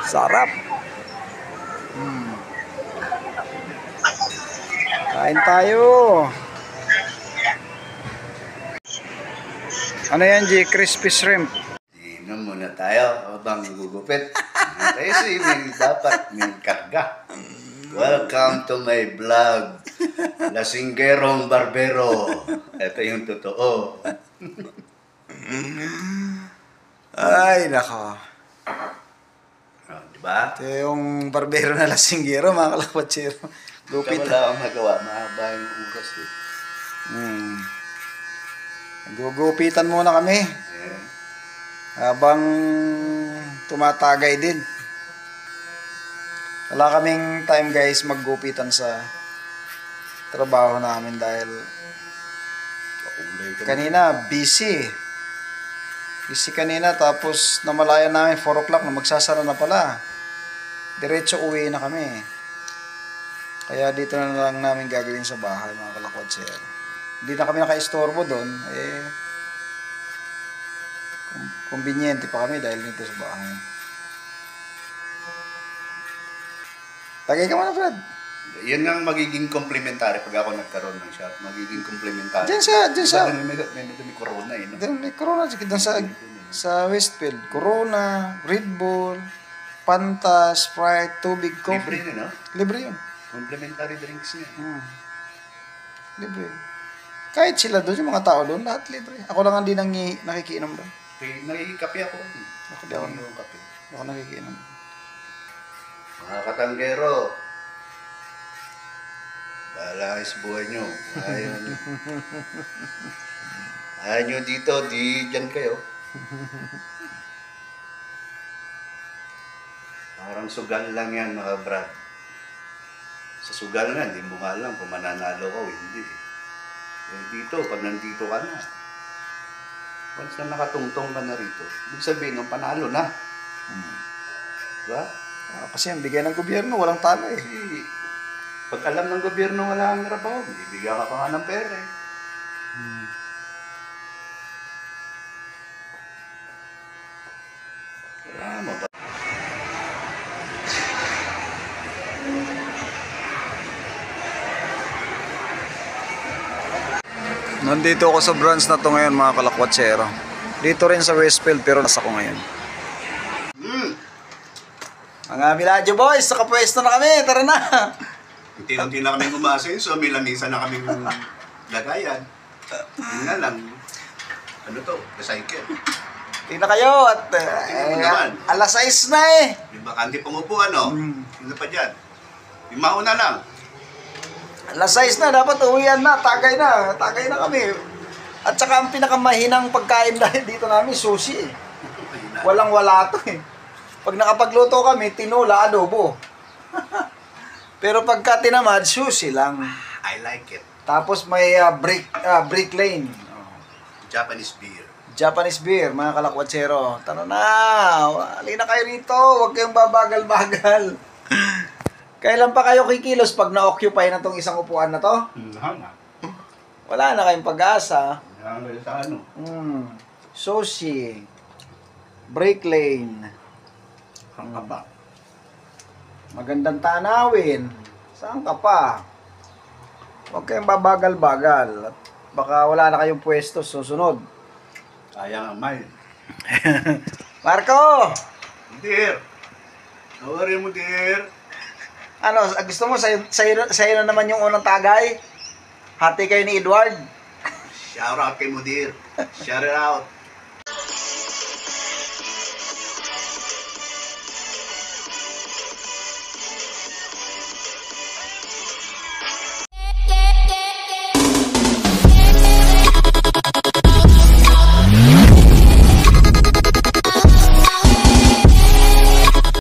Sarap. Kain tayo. Ano yan, G? Crispy shrimp. Inom muna tayo habang gugupit. Tayo swimming, dapat may karga. Welcome to my vlog. Lasinggerong Barbero. Ito yung totoo. Ay, nako. Oh, diba? Ito yung barbero na lasinggero, mga kalakwachero. Gupit. Wala akong magawa. Mahaba yung oras eh. Gugupitan muna kami. Yeah. Habang tumatagay din. Wala kaming time, guys, maggupitan sa trabaho namin dahil kanina busy. Busy kanina, tapos namalayan namin 4 o'clock na magsasara na pala. Diretso uwi na kami. Kaya dito na lang namin gagawin sa bahay, mga kalakwatser. Hindi na kami naka-istorbo doon. Conveniente pa kami dahil dito sa bahay. Tagay ka muna, Fred. Yan ang magiging complementary pag ako nagkaroon ng shot. Magiging complementary. Diyan sa... May corona eh. No? Doon may Corona. Doon sa Westfield. Corona, Red Bull, Fanta, Sprite, tubig, coffee. Libre yun, no? Libre yun. Complementary drinks niya. Libre. Kahit sila doon, yung mga tao doon, lahat libre. Ako lang hindi nakikiinom doon. Nakikikape ako. Ako di ako kape. Ako nakikiinom. Mga katanggero, bahala kayo sa buhay nyo. Ayaw nyo dito, di dyan kayo. Parang sugal lang yan, mga brad. Sa sugal nga, hindi mo nga alam kung mananalo ka o hindi. Dito, pag nandito ka na, once na nakatungtong ka na rito, ibig sabihin ng panalo na. Diba? Kasi ang bigay ng gobyerno, walang talo eh. Kasi pag alam ng gobyerno wala kang trabaho, bibigyan ka pa nga ng pera eh. Kailangan mo ba? Nandito ako sa branch na to ngayon, mga kalakwatsero. Dito rin sa Westfield, pero nasa ko ngayon. Mga Miladyo boys, nakapwesto na kami, tara na! Unti-unti na kami umasin, so may lamisa na kami lagayan. Yun nga lang, ano to, recycle. Tingnan kayo at alas 6 na eh. May bakante pangupuan, no? Ano pa dyan? Yung mauna lang. Alas 6 na, dapat uwian na, tagay na kami. At saka ang pinakamahinang pagkain dahil dito namin, sushi eh. Walang wala to eh. Pag nakapagluto kami, tinola, adobo. Pero pagka tinamad, sushi lang. I like it. Tapos may brick lane. Japanese beer. Japanese beer, mga kalakwatsero. Tara na, halina kayo rito, huwag kayong babagal-bagal. Kailan pa kayo kikilos pag na-occupy na tong isang upuan na to? Wala na kayong pag-asa. Sa ano? Sushi. Break lane. Saan ka pa? Magandang tanawin. Saan ka pa? Huwag kayong babagal-bagal. At baka wala na kayong pwesto susunod. Sayang ang mile. Marco! Dear! How are you, dear? Ano, gusto mo sa'yo na naman yung unang tagay? Hati kayo ni Edward? Shout out kay Mudir. Shout it out.